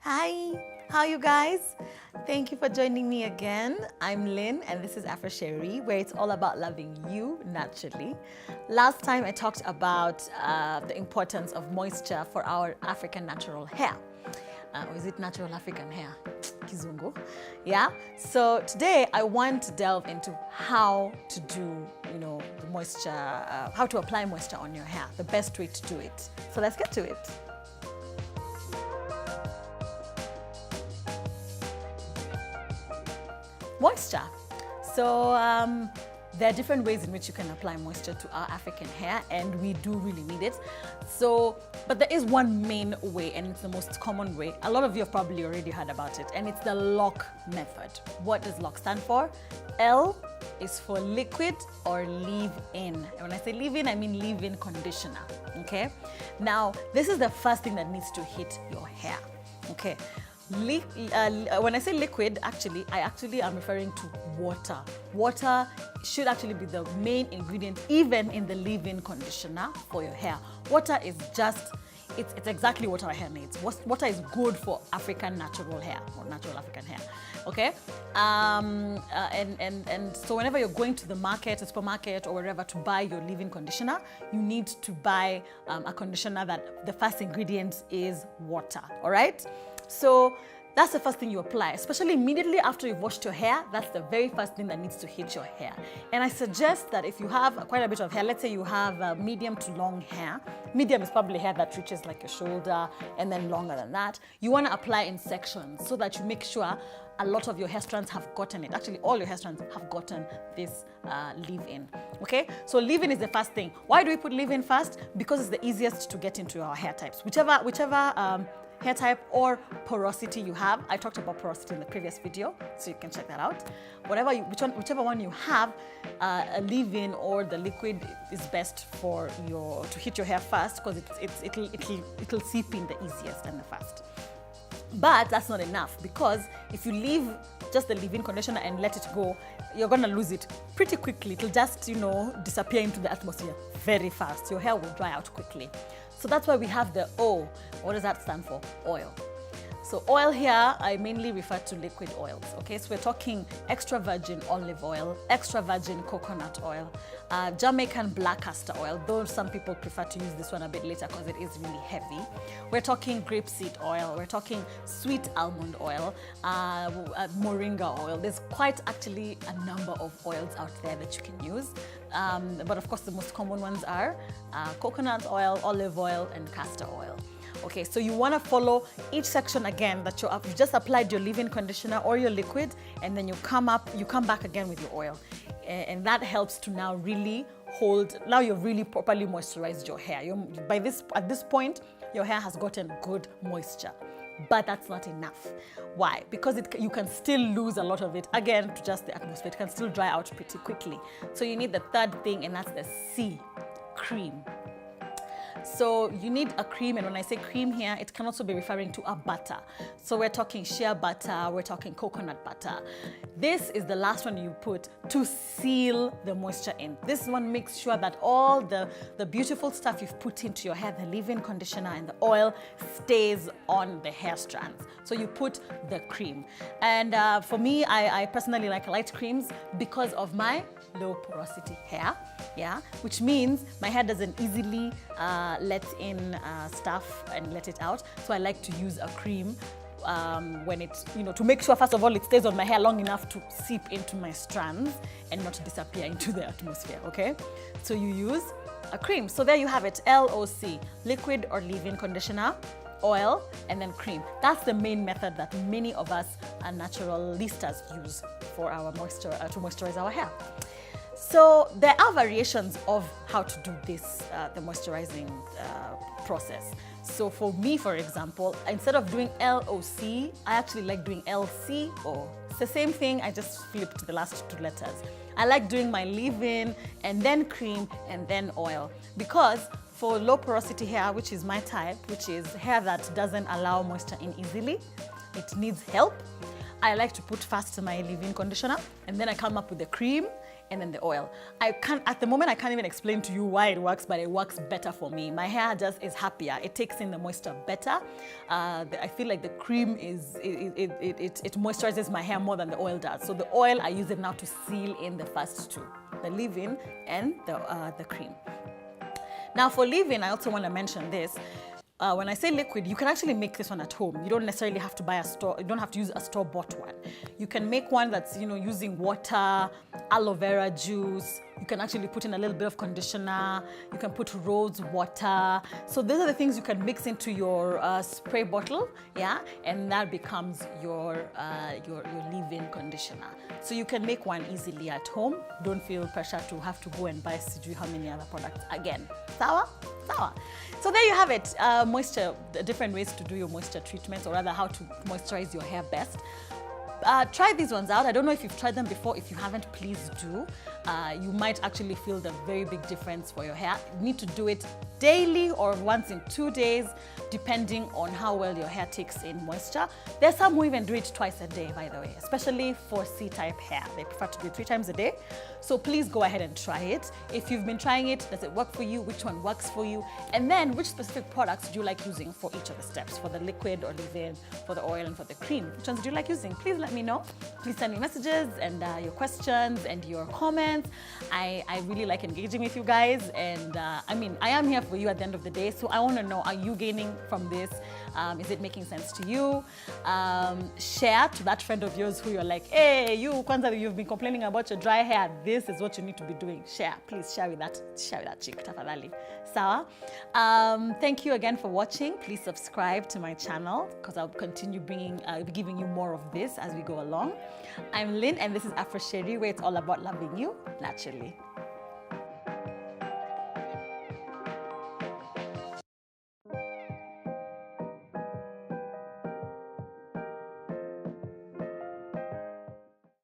Hi, how you guys? Thank you for joining me again. I'm Lynn and this is Afro Sheri, where it's all about loving you naturally. Last time I talked about the importance of moisture for our African natural hair. Or is it natural African hair? Kizungu. Yeah. So today I want to delve into how to do, the moisture, how to apply moisture on your hair, the best way to do it. So let's get to it. Moisture. So there are different ways in which you can apply moisture to our African hair, and we do really need it. But there is one main way, and it's the most common way. A lot of you have probably already heard about it, and it's the lock method. What does lock stand for? L is for liquid or leave-in. And when I say leave-in, I mean leave-in conditioner, okay? Now, this is the first thing that needs to hit your hair, okay? When I say liquid, I actually am referring to water. Water should actually be the main ingredient, even in the leave-in conditioner for your hair. Water is it's exactly what our hair needs. Water is good for African natural hair, or natural African hair, okay? And so whenever you're going to the market, a supermarket, or wherever to buy your leave-in conditioner, you need to buy a conditioner that the first ingredient is water, all right? So that's the first thing you apply, especially immediately after you've washed your hair. That's the very first thing that needs to hit your hair. And I suggest that if you have quite a bit of hair, let's say you have medium to long hair. Medium is probably hair that reaches like your shoulder, and then longer than that. You want to apply in sections so that you make sure a lot of your hair strands have gotten it. Actually, all your hair strands have gotten this leave-in, okay? So leave-in is the first thing. Why do we put leave-in first? Because it's the easiest to get into our hair types. Whichever hair type or porosity you have. I talked about porosity in the previous video, so you can check that out. Whichever one you have, a leave-in or the liquid is best for to hit your hair first, because it'll seep in the easiest and the fast. But that's not enough, because if you leave just the leave-in conditioner and let it go, you're gonna lose it pretty quickly. It'll just, disappear into the atmosphere very fast. Your hair will dry out quickly. So that's why we have the O. What does that stand for? Oil. So oil here, I mainly refer to liquid oils, okay? So we're talking extra virgin olive oil, extra virgin coconut oil, Jamaican black castor oil, though some people prefer to use this one a bit later because it is really heavy. We're talking grapeseed oil, we're talking sweet almond oil, moringa oil. There's quite actually a number of oils out there that you can use. But of course, the most common ones are coconut oil, olive oil, and castor oil. Okay, so you want to follow each section again that you just applied your leave-in conditioner or your liquid, and then you come back again with your oil. And that helps to now really now you've really properly moisturized your hair. At this point, your hair has gotten good moisture. But that's not enough. Why? Because you can still lose a lot of it, again, to just the atmosphere. It can still dry out pretty quickly. So you need the third thing, and that's the C, cream. So you need a cream, and when I say cream here, it can also be referring to a butter. So we're talking shea butter, we're talking coconut butter. This is the last one you put to seal the moisture in. This one makes sure that all the beautiful stuff you've put into your hair, the leave-in conditioner and the oil, stays on the hair strands. So you put the cream. And for me, I personally like light creams because of my low porosity hair, yeah, which means my hair doesn't easily let in stuff and let it out. So I like to use a cream when it's, to make sure, first of all, it stays on my hair long enough to seep into my strands and not disappear into the atmosphere, okay? So you use a cream. So there you have it, LOC, liquid or leave-in conditioner, oil, and then cream. That's the main method that many of us naturalistas use for our to moisturize our hair. So there are variations of how to do this, the moisturizing process. So for me, for example, instead of doing LOC, I actually like doing LCO. It's the same thing, I just flipped the last two letters. I like doing my leave-in and then cream and then oil, because for low porosity hair, which is my type, which is hair that doesn't allow moisture in easily, it needs help. I like to put first my leave-in conditioner, and then I come up with the cream, and then the oil. At the moment, I can't even explain to you why it works, but it works better for me. My hair just is happier. It takes in the moisture better. I feel like the cream it moisturizes my hair more than the oil does. So the oil, I use it now to seal in the first two, the leave-in and the cream. Now for leave-in, I also want to mention this. When I say liquid, you can actually make this one at home. You don't necessarily have to buy you don't have to use a store-bought one. You can make one that's, using water, aloe vera juice. You can actually put in a little bit of conditioner. You can put rose water. So those are the things you can mix into your spray bottle, yeah? And that becomes your leave-in conditioner. So you can make one easily at home. Don't feel pressure to have to go and buy how many other products again. Sawa? Sawa. So there you have it. Moisture, different ways to do your moisture treatments, or rather how to moisturize your hair best. Try these ones out. I don't know if you've tried them before. If you haven't, please do. You might actually feel the very big difference for your hair. You need to do it daily or once in 2 days, depending on how well your hair takes in moisture. There's some who even do it twice a day, by the way, especially for C-type hair. They prefer to do it 3 times a day. So please go ahead and try it. If you've been trying it, does it work for you? Which one works for you? And then which specific products do you like using for each of the steps? For the liquid or leave-in, for the oil and for the cream. Which ones do you like using? Please let me know. Please send me messages and your questions and your comments. I really like engaging with you guys, and I am here for you at the end of the day, so I want to know, are you gaining from this? Is it making sense to you? Share to that friend of yours who you're like, hey, Kwanza, you've been complaining about your dry hair. This is what you need to be doing. Share, please share with that chick, tafadhali. Sawa. Thank you again for watching. Please subscribe to my channel because I'll continue giving you more of this as we go along. I'm Lynn, and this is Afro Sheri, where it's all about loving you naturally.